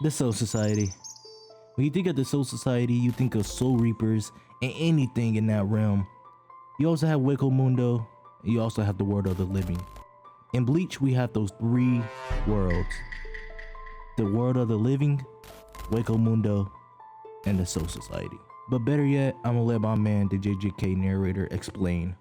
The Soul Society. When you think of the Soul Society, you think of Soul Reapers and anything in that realm. You also have Hueco Mundo, and you also have the world of the living. In Bleach, we have those three worlds. The world of the living, Hueco Mundo, and the Soul Society. But better yet, I'm gonna let my man, the JJK narrator, explain.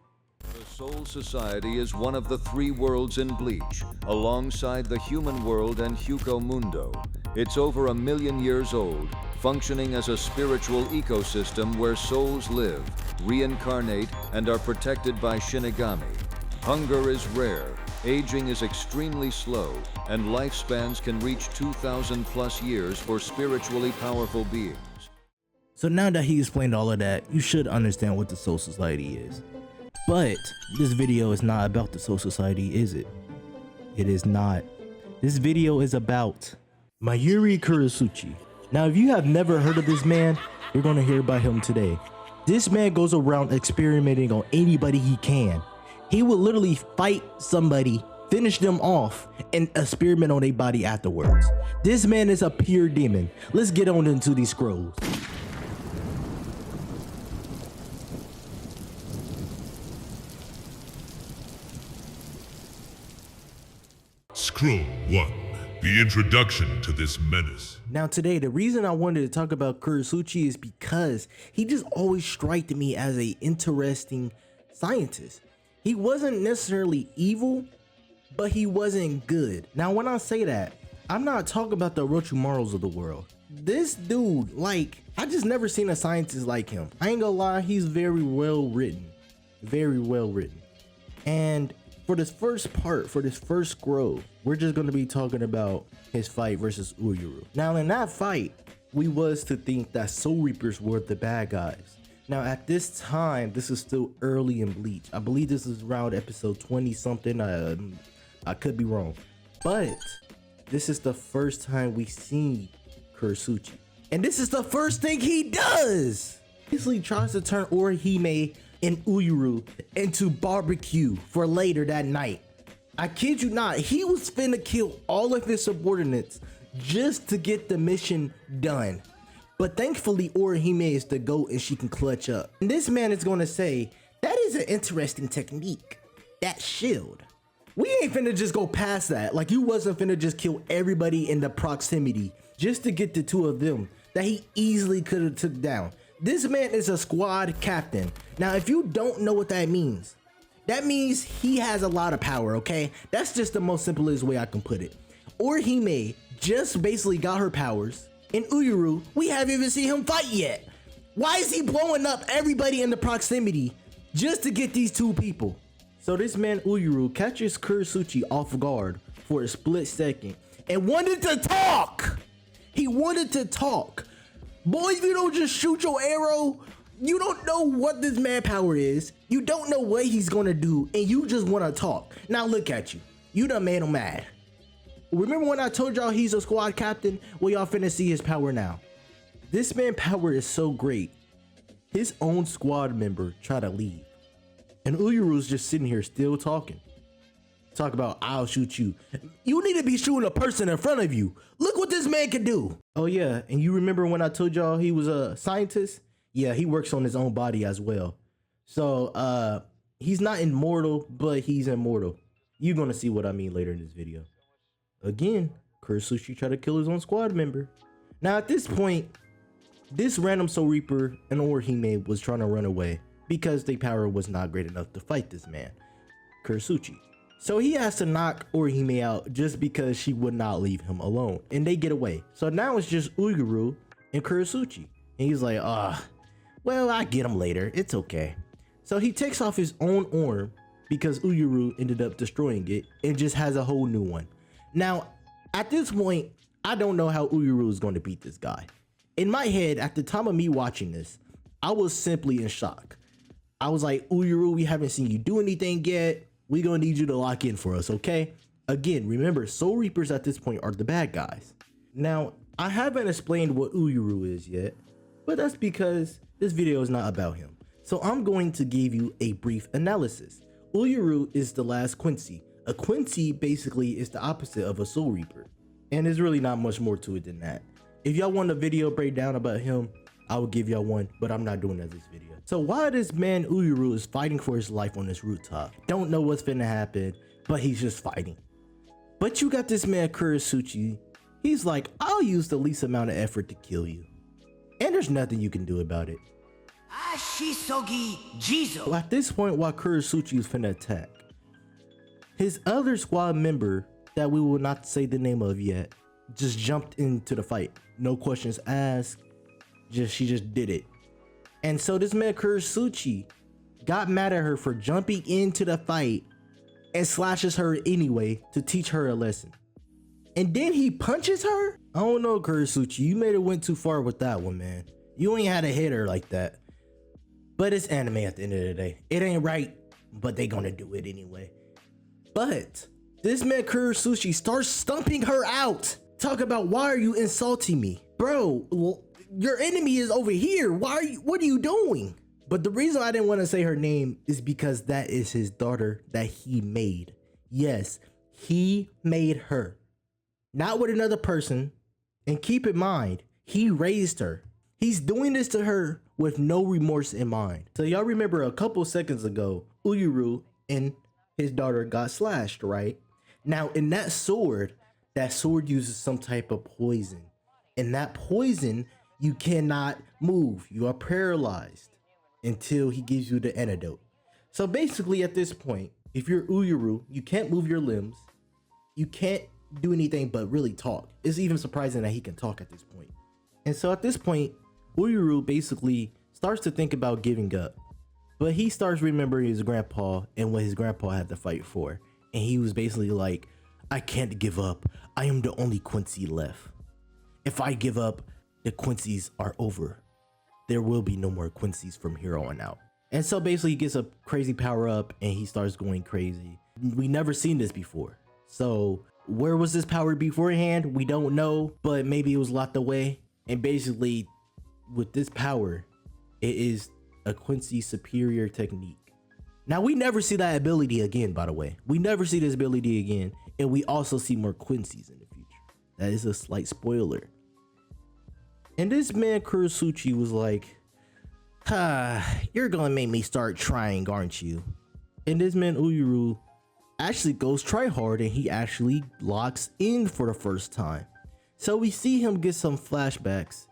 The Soul Society is one of the three worlds in Bleach, alongside the human world and Hueco Mundo. It's over 1 million years old, functioning as a spiritual ecosystem where souls live, reincarnate, and are protected by Shinigami. Hunger is rare, aging is extremely slow, and lifespans can reach 2,000 plus years for spiritually powerful beings. So now that he explained all of that, you should understand what the Soul Society is. But this video is not about the Soul Society, is it? It is not. This video is about Mayuri Kurotsuchi. Now, if you have never heard of this man, you're gonna hear about him today. This man goes around experimenting on anybody he can. He will literally fight somebody, finish them off, and experiment on their body afterwards. This man is a pure demon. Let's get on into these scrolls. Scroll 1. The introduction to this menace. Now today, the reason I wanted to talk about Kurotsuchi is because he just always struck me as an interesting scientist. He wasn't necessarily evil, but he wasn't good. Now when I say that, I'm not talking about the Orochimarus of the world. This dude, like, I just never seen a scientist like him. I ain't gonna lie, he's very well written. Very well written. And for this first part, for this first scroll, we're just going to be talking about his fight versus Uryu. Now in that fight, we was to think that Soul Reapers were the bad guys. Now at this time, this is still early in Bleach. I believe this is around episode 20 something. I could be wrong. But this is the first time we see Kurotsuchi. And this is the first thing he does. He tries to turn Orihime and Uryu into barbecue for later that night. I kid you not, he was finna kill all of his subordinates just to get the mission done. But thankfully Orihime is the GOAT and she can clutch up. And this man is gonna say, that is an interesting technique, that shield. We ain't finna just go past that. Like, you wasn't finna just kill everybody in the proximity just to get the two of them that he easily could have took down. This man is a squad captain. Now, if you don't know what that means he has a lot of power, okay? That's just the most simplest way I can put it. Orihime just basically got her powers, and Uryu, we haven't even seen him fight yet. Why is he blowing up everybody in the proximity just to get these two people? So this man Uryu catches Kurotsuchi off guard for a split second and wanted to talk. He wanted to talk. Boy, if you don't just shoot your arrow, you don't know what this manpower is. You don't know what he's gonna do, and you just wanna talk. Now look at you. You done made him mad. Remember when I told y'all he's a squad captain? Well, y'all finna see his power now. This man's power is so great. His own squad member tried to leave. And Uryu's just sitting here still talking. Talk about, I'll shoot you. You need to be shooting a person in front of you. Look what this man can do. Oh yeah, and you remember when I told y'all he was a scientist? Yeah, he works on his own body as well. So he's not immortal, but he's immortal. You're gonna see what I mean later in this video. Again, Kurotsuchi tried to kill his own squad member. Now at this point, this random Soul Reaper and Orihime was trying to run away because their power was not great enough to fight this man, Kurotsuchi. So he has to knock Orihime out just because she would not leave him alone, and they get away. So now it's just Uryu and Kurotsuchi, and he's like, well, I get him later, it's okay. So he takes off his own arm because Uryu ended up destroying it and just has a whole new one. Now, at this point, I don't know how Uryu is going to beat this guy. In my head, at the time of me watching this, I was simply in shock. I was like, Uryu, we haven't seen you do anything yet. We're gonna need you to lock in for us, okay? Again, remember, Soul Reapers at this point are the bad guys. Now, I haven't explained what Uryu is yet, but that's because this video is not about him. So I'm going to give you a brief analysis. Uryu is the last Quincy. A Quincy basically is the opposite of a Soul Reaper. And there's really not much more to it than that. If y'all want a video breakdown about him, I will give y'all one, but I'm not doing that this video. So while this man Uryu is fighting for his life on this rooftop, don't know what's finna happen, but he's just fighting. But you got this man Kurotsuchi, he's like, I'll use the least amount of effort to kill you. And there's nothing you can do about it. So at this point, while Kurotsuchi is finna attack, his other squad member, that we will not say the name of yet, just jumped into the fight. No questions asked, she just did it. And so this man Kurotsuchi got mad at her for jumping into the fight and slashes her anyway to teach her a lesson. And then he punches her? I don't know, Kurotsuchi, you made it went too far with that one, man. You ain't had to hit her like that. But it's anime at the end of the day. It ain't right, but they gonna do it anyway. But this man Kurotsuchi starts stumping her out. Talk about, why are you insulting me? Bro, your enemy is over here. What are you doing? But the reason I didn't want to say her name is because that is his daughter that he made. Yes, he made her. Not with another person. And keep in mind, he raised her. He's doing this to her with no remorse in mind. So y'all remember a couple seconds ago, Uryu and his daughter got slashed, right? Now in that sword uses some type of poison. And that poison, you cannot move. You are paralyzed until he gives you the antidote. So basically at this point, if you're Uryu, you can't move your limbs. You can't do anything but really talk. It's even surprising that he can talk at this point. And so at this point, Uryu basically starts to think about giving up. But he starts remembering his grandpa and what his grandpa had to fight for. And he was basically like, I can't give up. I am the only Quincy left. If I give up, the Quincy's are over. There will be no more Quincy's from here on out. And so basically he gets a crazy power up and he starts going crazy. We never seen this before. So where was this power beforehand? We don't know, but maybe it was locked away. And basically with this power, it is a Quincy superior technique. Now we never see that ability again, by the way. We never see this ability again. And we also see more Quincy's in the future. That is a slight spoiler. And this man Kurotsuchi was like, you're gonna make me start trying, aren't you? And this man Uryu actually goes try hard and he actually locks in for the first time. So we see him get some flashbacks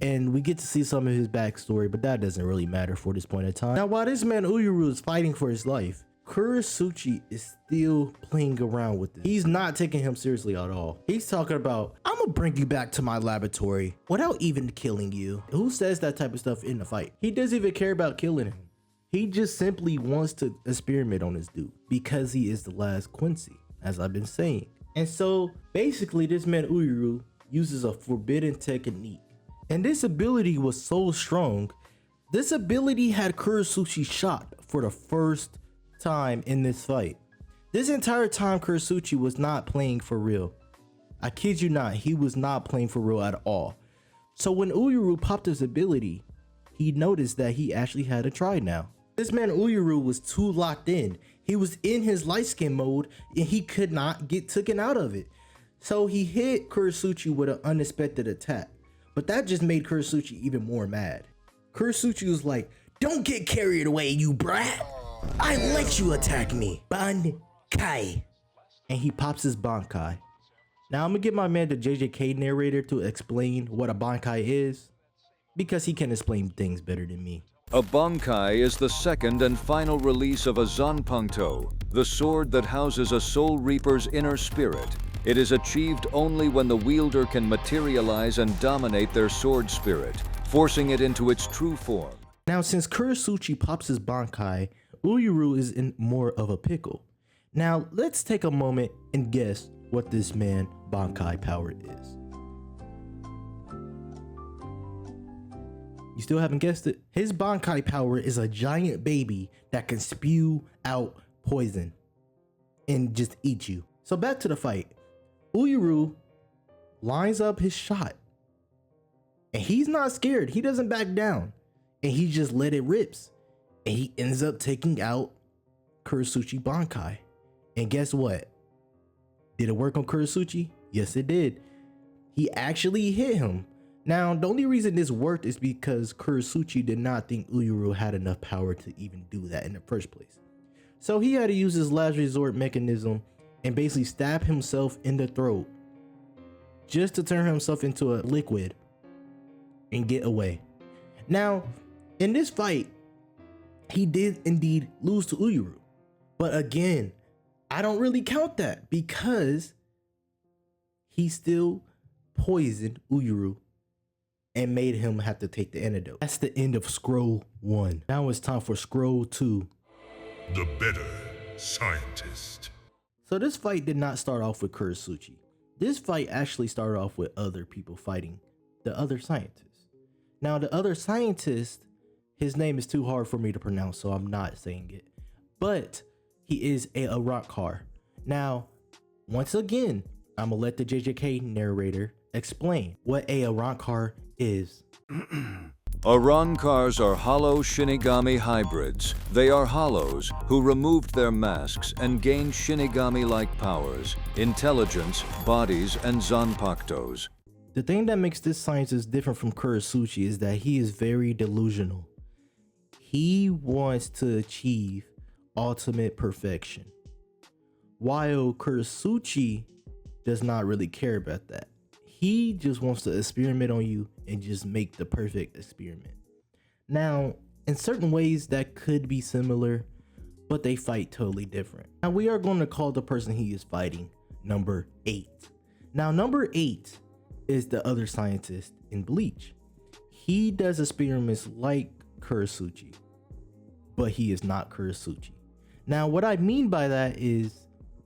and we get to see some of his backstory, but that doesn't really matter for this point in time. Now while this man Uryu is fighting for his life, Kurotsuchi is still playing around with it. He's not taking him seriously at all. He's talking about, I'm gonna bring you back to my laboratory without even killing you. Who says that type of stuff in the fight? He doesn't even care about killing him. He just simply wants to experiment on this dude because he is the last Quincy, as I've been saying. And so basically this man Uryu uses a forbidden technique. And this ability was so strong. This ability had Kurotsuchi shot for the first time in this fight. This entire time Kurotsuchi was not playing for real. I kid you not, he was not playing for real at all. So when Uryu popped his ability, he noticed that he actually had to try now. This man Uryu was too locked in. He was in his light skin mode and he could not get taken out of it. So he hit Kurotsuchi with an unexpected attack. But that just made Kurotsuchi even more mad. Kurotsuchi was like, don't get carried away, you brat. I let you attack me, Bankai. And he pops his Bankai. Now I'm gonna get my man the JJK narrator to explain what a Bankai is, because he can explain things better than me. A Bankai is the second and final release of a Zanpakuto, the sword that houses a Soul Reaper's inner spirit. It is achieved only when the wielder can materialize and dominate their sword spirit, forcing it into its true form. Now since Kurotsuchi pops his Bankai, Uryu is in more of a pickle. Now let's take a moment and guess what this man Bankai power is. You still haven't guessed it? His Bankai power is a giant baby that can spew out poison and just eat you. So back to the fight. Uryu lines up his shot and he's not scared. He doesn't back down and he just let it rips. And he ends up taking out Kurotsuchi Bankai. And guess what? Did it work on Kurotsuchi? Yes, it did. He actually hit him. Now, the only reason this worked is because Kurotsuchi did not think Uryu had enough power to even do that in the first place. So he had to use his last resort mechanism and basically stab himself in the throat just to turn himself into a liquid and get away. Now, in this fight, he did indeed lose to Uryu. But again, I don't really count that because he still poisoned Uryu and made him have to take the antidote. That's the end of scroll 1. Now it's time for scroll 2. The better scientist. So this fight did not start off with Kurotsuchi. This fight actually started off with other people fighting the other scientists. Now the other scientist, his name is too hard for me to pronounce, so I'm not saying it. But he is a Arrancar. Now, once again, I'm gonna let the JJK narrator explain what a Arrancar is. Arrancars are hollow Shinigami hybrids. They are hollows who removed their masks and gained Shinigami-like powers, intelligence, bodies, and Zanpakutos. The thing that makes this scientist different from Kurotsuchi is that he is very delusional. He wants to achieve ultimate perfection, while Kurotsuchi does not really care about that. He just wants to experiment on you and just make the perfect experiment. Now, in certain ways that could be similar, but they fight totally different. Now we are going to call the person he is fighting number 8. Now number 8 is the other scientist in Bleach. He does experiments like Kurotsuchi, but he is not Kurotsuchi. Now what I mean by that is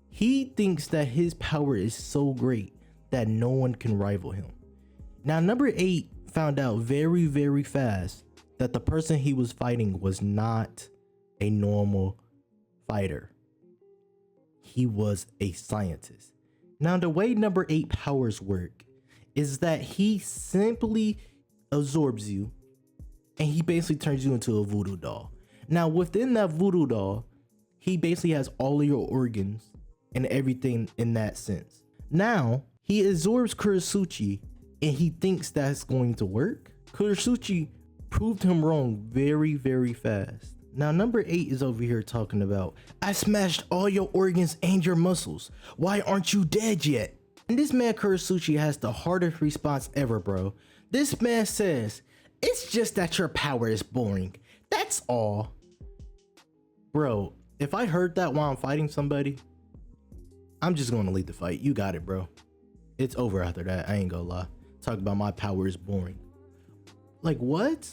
he thinks that his power is so great that no one can rival him. Now number 8 found out very, very fast that the person he was fighting was not a normal fighter. He was a scientist. Now the way number 8 powers work is that he simply absorbs you and he basically turns you into a voodoo doll. Now within that voodoo doll, he basically has all of your organs and everything in that sense. Now he absorbs Kurotsuchi and he thinks that's going to work. Kurotsuchi proved him wrong very, very fast. Now number 8 is over here talking about, I smashed all your organs and your muscles. Why aren't you dead yet? And this man Kurotsuchi has the hardest response ever, bro. This man says, it's just that your power is boring. That's all. Bro, if I heard that while I'm fighting somebody, I'm just going to leave the fight. You got it, bro. It's over after that. I ain't gonna lie. Talk about my power is boring. Like what?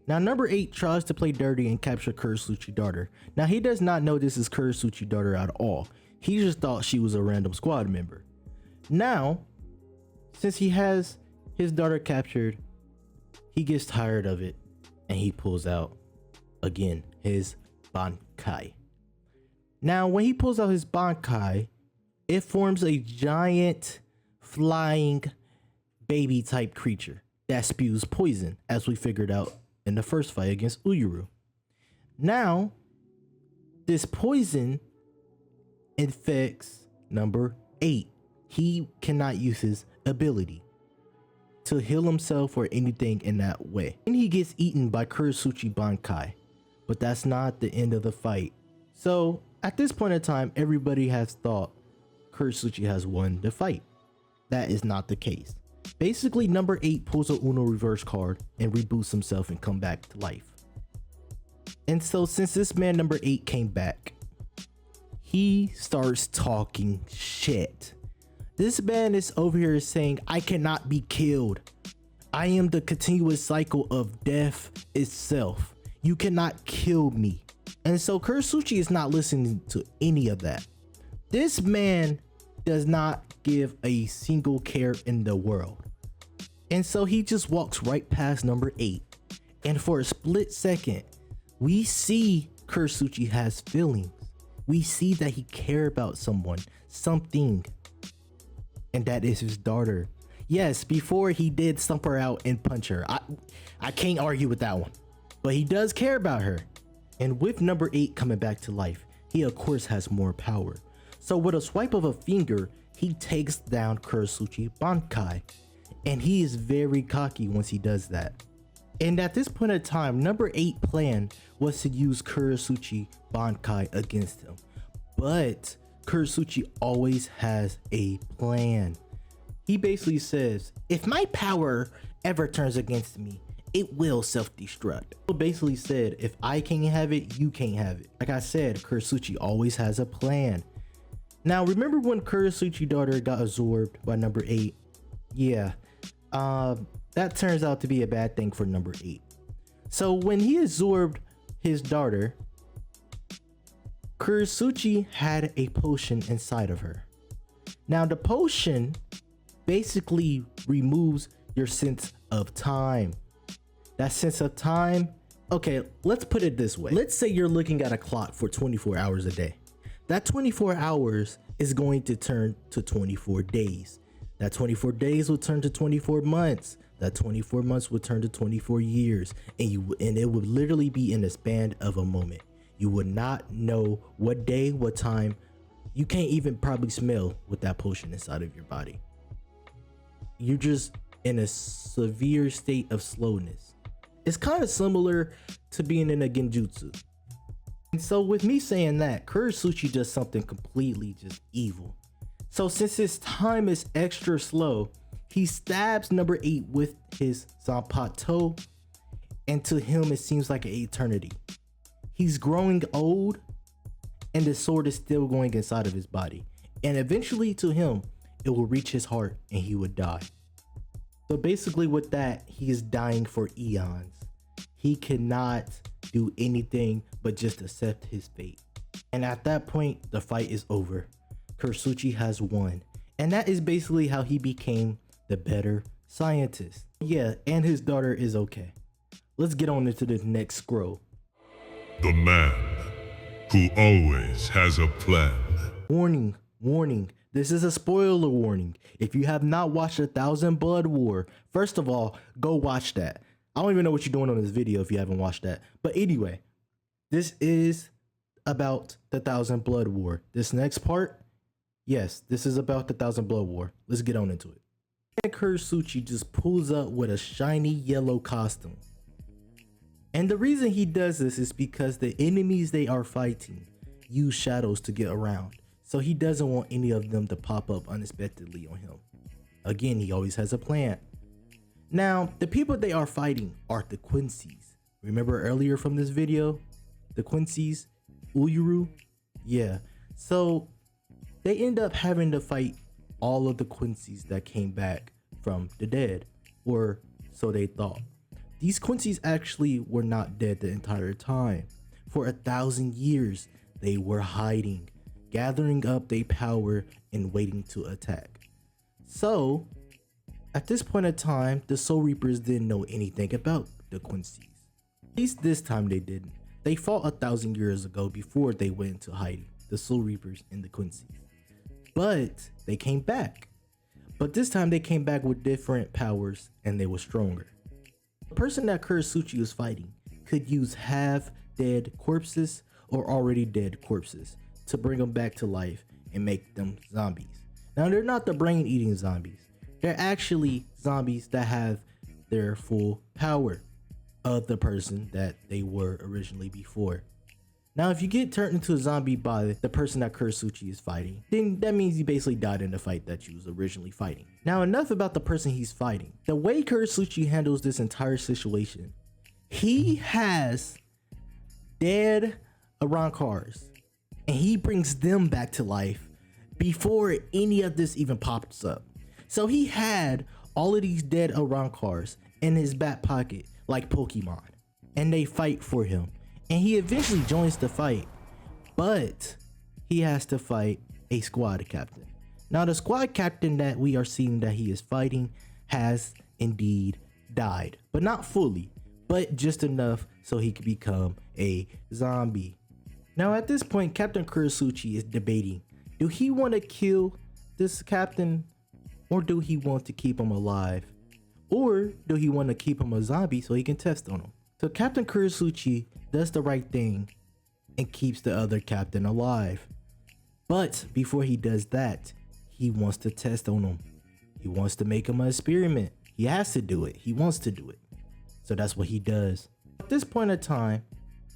Now number 8 tries to play dirty and capture Kurotsuchi's daughter. Now he does not know this is Kurotsuchi's daughter at all. He just thought she was a random squad member. Now, since he has his daughter captured, he gets tired of it and he pulls out again his Bankai. Now when he pulls out his Bankai, it forms a giant flying baby type creature that spews poison, as we figured out in the first fight against Uryu. Now this poison infects number 8. He cannot use his ability to heal himself or anything in that way, and he gets eaten by Kurotsuchi Bankai. But that's not the end of the fight. So at this point in time, everybody has thought Kurotsuchi has won the fight. That is not the case. Basically, number 8 pulls a Uno reverse card and reboots himself and come back to life. And so since this man number 8 came back, he starts talking shit. This man is over here saying, I cannot be killed. I am the continuous cycle of death itself. You cannot kill me. And so Kurotsuchi is not listening to any of that. This man does not give a single care in the world. And so he just walks right past number 8. And for a split second, we see Kurotsuchi has feelings. We see that he cares about someone, something. And that is his daughter. Yes, before he did stump her out and punch her. I can't argue with that one. But he does care about her. And with number 8 coming back to life, he of course has more power. So with a swipe of a finger, he takes down Kurotsuchi Bankai, and he is very cocky once he does that. And at this point in time, number 8 plan was to use Kurotsuchi Bankai against him. But Kurotsuchi always has a plan. He basically says, if my power ever turns against me, it will self-destruct. He basically said, if I can't have it, you can't have it. Like I said, Kurotsuchi always has a plan. Now, remember when Kurotsuchi's daughter got absorbed by number 8? Yeah, that turns out to be a bad thing for number 8. So when he absorbed his daughter, Kurotsuchi had a potion inside of her. Now the potion basically removes your sense of time. That sense of time, okay, let's put it this way. Let's say you're looking at a clock for 24 hours a day. That 24 hours is going to turn to 24 days. That 24 days will turn to 24 months. That 24 months will turn to 24 years. And it would literally be in the span of a moment. You would not know what day, what time. You can't even probably smell with that potion inside of your body. You're just in a severe state of slowness. It's kind of similar to being in a genjutsu. And so with me saying that, Kurotsuchi does something completely just evil. So since his time is extra slow, he stabs number 8 with his Zanpakuto, and to him it seems like an eternity. He's growing old, and the sword is still going inside of his body. And eventually to him, it will reach his heart and he would die. So basically with that, he is dying for eons. He cannot do anything but just accept his fate. And at that point, the fight is over. Kurotsuchi has won. And that is basically how he became the better scientist. Yeah, and his daughter is okay. Let's get on into the next scroll. The man who always has a plan. Warning, warning. This is a spoiler warning. If you have not watched 1,000 Blood War, first of all, go watch that. I don't even know what you're doing on this video if you haven't watched that. But anyway, this is about the 1,000 Blood War. This next part, yes, this is about the 1,000 Blood War. Let's get on into it. And Kurotsuchi just pulls up with a shiny yellow costume. And the reason he does this is because the enemies they are fighting use shadows to get around. So he doesn't want any of them to pop up unexpectedly on him. Again, he always has a plan. Now, the people they are fighting are the Quincy's. Remember earlier from this video? The Quincy's? Uryu? Yeah. So they end up having to fight all of the Quincy's that came back from the dead. Or so they thought. These Quincy's actually were not dead the entire time. For 1,000 years, they were hiding, gathering up their power and waiting to attack. So, at this point in time, the Soul Reapers didn't know anything about the Quincy's. At least this time they didn't. They fought 1,000 years ago before they went into hiding, the Soul Reapers and the Quincy's. But they came back. But this time they came back with different powers and they were stronger. The person that Kurotsuchi was fighting could use half dead corpses or already dead corpses to bring them back to life and make them zombies. Now they're not the brain eating zombies. They're actually zombies that have their full power of the person that they were originally before. Now if you get turned into a zombie by the person that Kurotsuchi is fighting, then that means you basically died in the fight that you was originally fighting. Now enough about the person he's fighting. The way Kurotsuchi handles this entire situation, he has dead Arankars and he brings them back to life before any of this even pops up. So he had all of these dead Arankars in his back pocket like Pokemon, and they fight for him. And he eventually joins the fight, but he has to fight a squad captain. Now the squad captain that we are seeing that he is fighting has indeed died, but not fully, but just enough so he could become a zombie. Now at this point, Captain Kurotsuchi is debating, do he want to kill this captain or do he want to keep him alive? Or do he want to keep him a zombie so he can test on him? So Captain Kurotsuchi does the right thing and keeps the other captain alive. But before he does that, he wants to test on him. He wants to make him an experiment. He has to do it. He wants to do it. So that's what he does. At this point in time,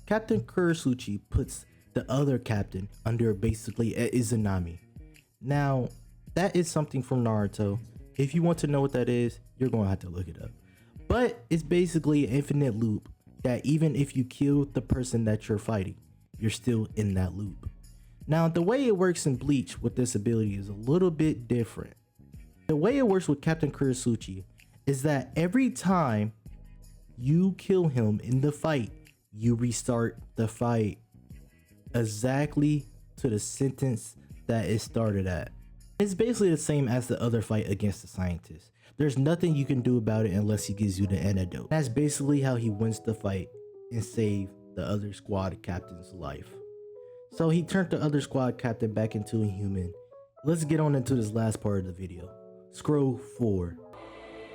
Captain Kurotsuchi puts the other captain under basically a Izanami. Now, that is something from Naruto. If you want to know what that is, you're going to have to look it up. But it's basically an infinite loop that even if you kill the person that you're fighting, you're still in that loop. Now, the way it works in Bleach with this ability is a little bit different. The way it works with Captain Kurotsuchi is that every time you kill him in the fight, you restart the fight exactly to the sentence that it started at. It's basically the same as the other fight against the scientist. There's nothing you can do about it unless he gives you the antidote. That's basically how he wins the fight and save the other squad captain's life. So he turned the other squad captain back into a human. Let's get on into this last part of the video. Scroll 4.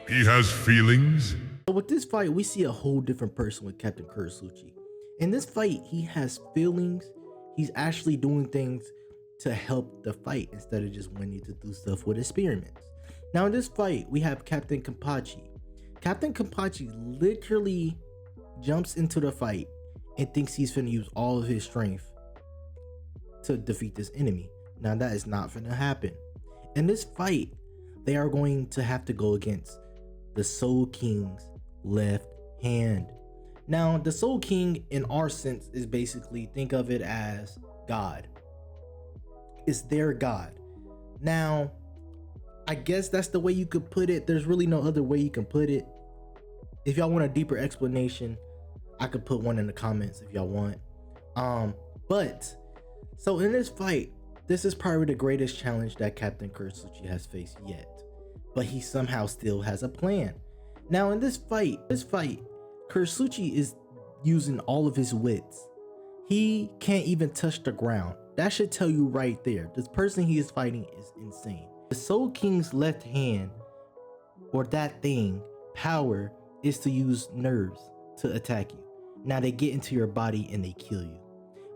He has feelings? So with this fight, we see a whole different person with Captain Kurotsuchi. In this fight, he has feelings. He's actually doing things to help the fight instead of just wanting to do stuff with experiments. Now in this fight, we have Captain Kenpachi. Captain Kenpachi literally jumps into the fight and thinks he's finna use all of his strength to defeat this enemy. Now that is not finna happen. In this fight, they are going to have to go against the Soul King's left hand. Now, the Soul King in our sense is basically, think of it as God. It's their God. Now, I guess that's the way you could put it. There's really no other way you can put it. If y'all want a deeper explanation, I could put one in the comments if y'all want. But so in this fight, this is probably the greatest challenge that Captain Kurotsuchi has faced yet. But he somehow still has a plan. Now in this fight, Kurotsuchi is using all of his wits. He can't even touch the ground. That should tell you right there. This person he is fighting is insane. The Soul King's left hand, or that thing, power, is to use nerves to attack you. Now they get into your body and they kill you.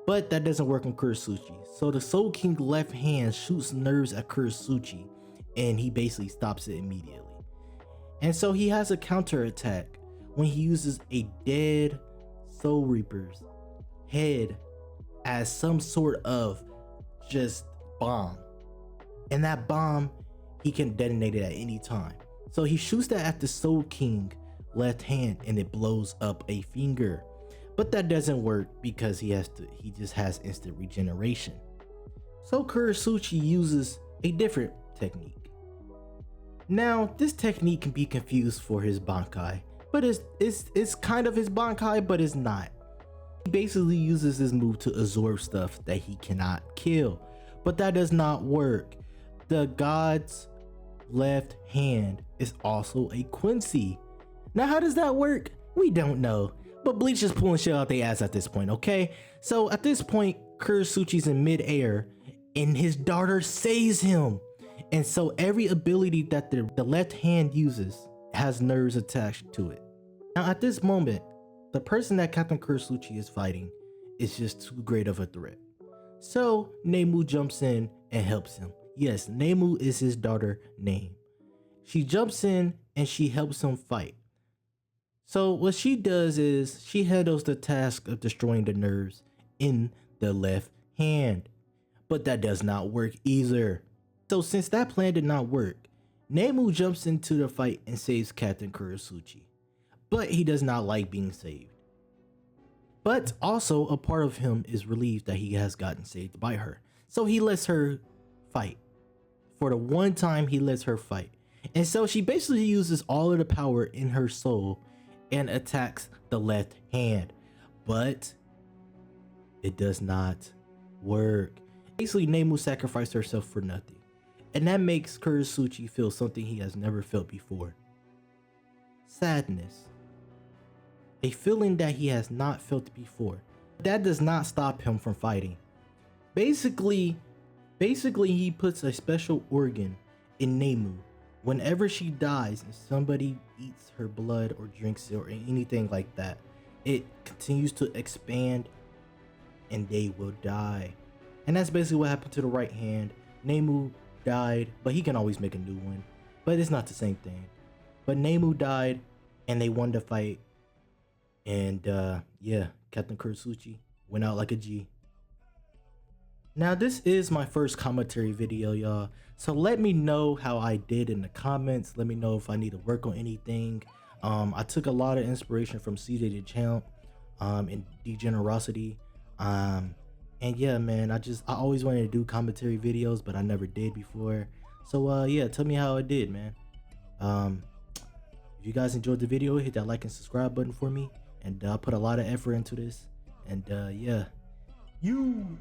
But that doesn't work on Kurotsuchi. So the Soul King left hand shoots nerves at Kurotsuchi and he basically stops it immediately. And so he has a counter attack when he uses a dead Soul Reaper's head as some sort of just bomb. And that bomb, he can detonate it at any time. So he shoots that at the Soul King left hand and it blows up a finger. But that doesn't work because he just has instant regeneration. So Kurotsuchi uses a different technique. Now, this technique can be confused for his Bankai, but it's kind of his Bankai, but it's not. He basically uses this move to absorb stuff that he cannot kill, but that does not work. The god's left hand is also a Quincy. Now, how does that work? We don't know, but Bleach is pulling shit out their ass at this point, okay? So at this point, Kurotsuchi's in midair and his daughter saves him. And so every ability that the left hand uses has nerves attached to it. Now at this moment, the person that Captain Kurotsuchi is fighting is just too great of a threat. So Nemu jumps in and helps him. Yes, Nemu is his daughter name. She jumps in and she helps him fight. So what she does is she handles the task of destroying the nerves in the left hand. But that does not work either. So since that plan did not work, Nemu jumps into the fight and saves Captain Kurotsuchi. But he does not like being saved. But also a part of him is relieved that he has gotten saved by her. So he lets her fight. For the one time he lets her fight. And so she basically uses all of the power in her soul and attacks the left hand. But it does not work. Basically, Nemu sacrificed herself for nothing. And that makes Kurotsuchi feel something he has never felt before. Sadness. A feeling that he has not felt before. That does not stop him from fighting. Basically he puts a special organ in Nemu. Whenever she dies and somebody eats her blood or drinks it or anything like that, it continues to expand and they will die. And that's basically what happened to the right hand. Nemu died, but he can always make a new one. But it's not the same thing. But Nemu died, and they won the fight. And yeah, Captain Kurotsuchi went out like a G. Now this is my first commentary video, y'all. So let me know how I did in the comments. Let me know if I need to work on anything. I took a lot of inspiration from CJ the Champ, and Degenerosity. And yeah, man, I always wanted to do commentary videos, but I never did before. So yeah, tell me how I did, man. If you guys enjoyed the video, hit that like and subscribe button for me. And I put a lot of effort into this. And yeah, you